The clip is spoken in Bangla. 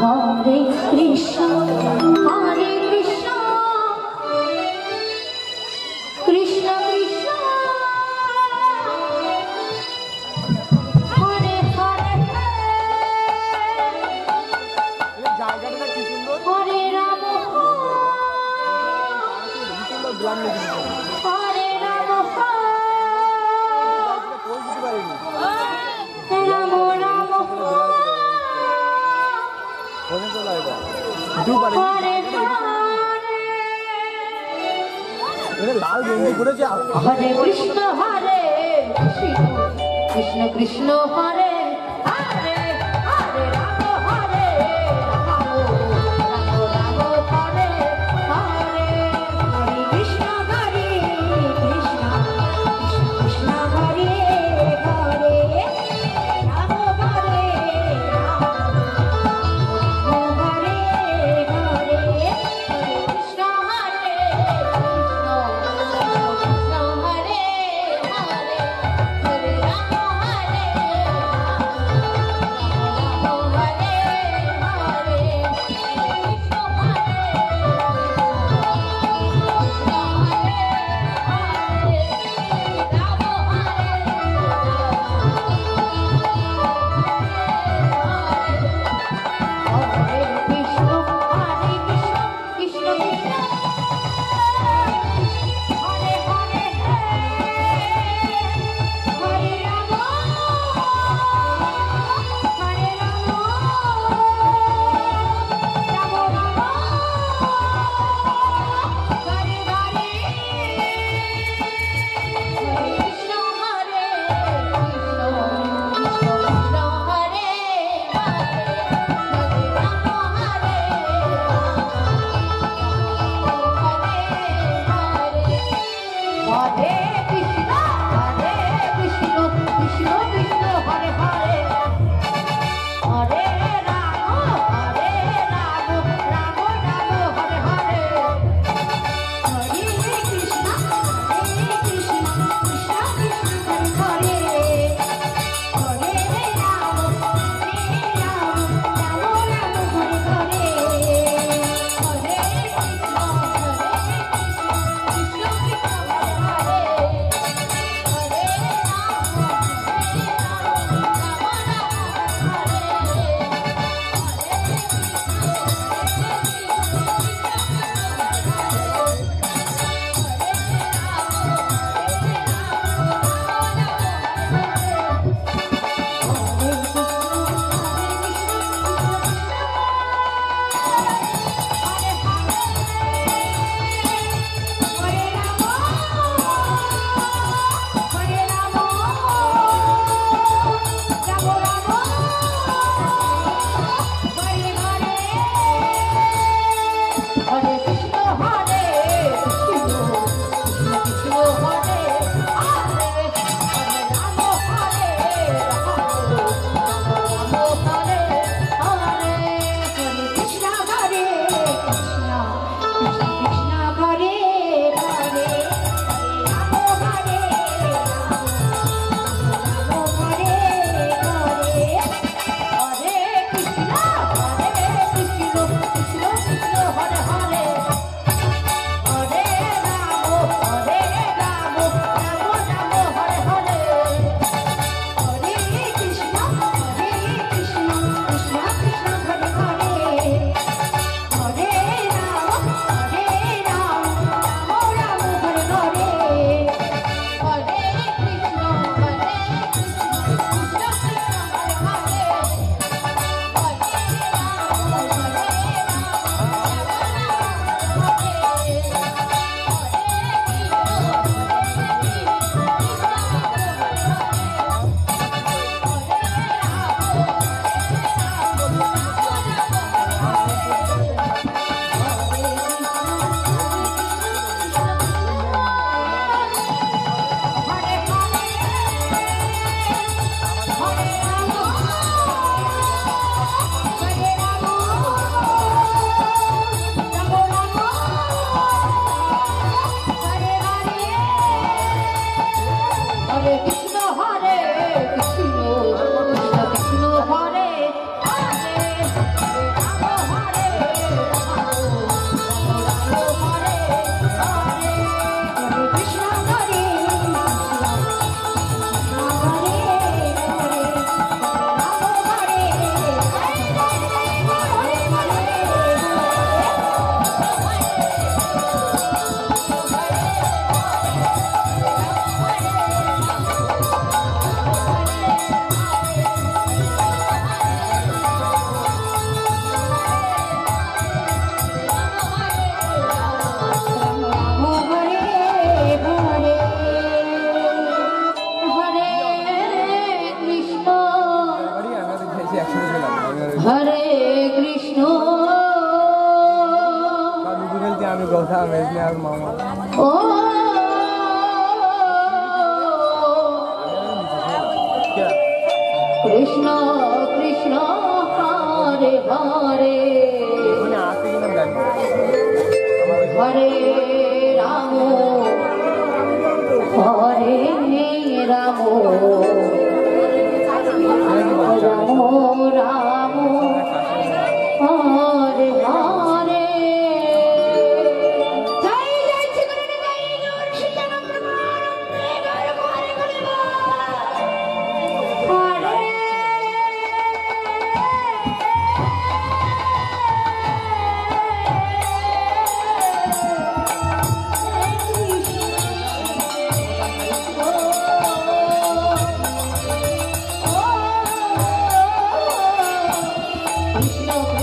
হরে কৃষ্ণ হরে কৃষ্ণ কৃষ্ণ কৃষ্ণ হরে হরে হরে রাম হরে রাম রাম রাম হরে কৃষ্ণ হরে কৃষ্ণ কৃষ্ণ হরে হরে হরে রাম হরে রাম রাম হরে হরে হরে কৃষ্ণ হরে কৃষ্ণ কৃষ্ণ হরে হরে রাম হরে রাম হরে হরে হরে কৃষ্ণ হরে কৃষ্ণ কৃষ্ণ হরে হরে হরে রাম হরে হরে কৃষ্ণ আমি কথা মেজনে আর মামা ও কৃষ্ণ কৃষ্ণ হরে হরে হরে রাম হরে রাম রাম রাম হরে হরে জয় জয় শ্রী জয় জয় সীতারাম হরে কৃষ্ণ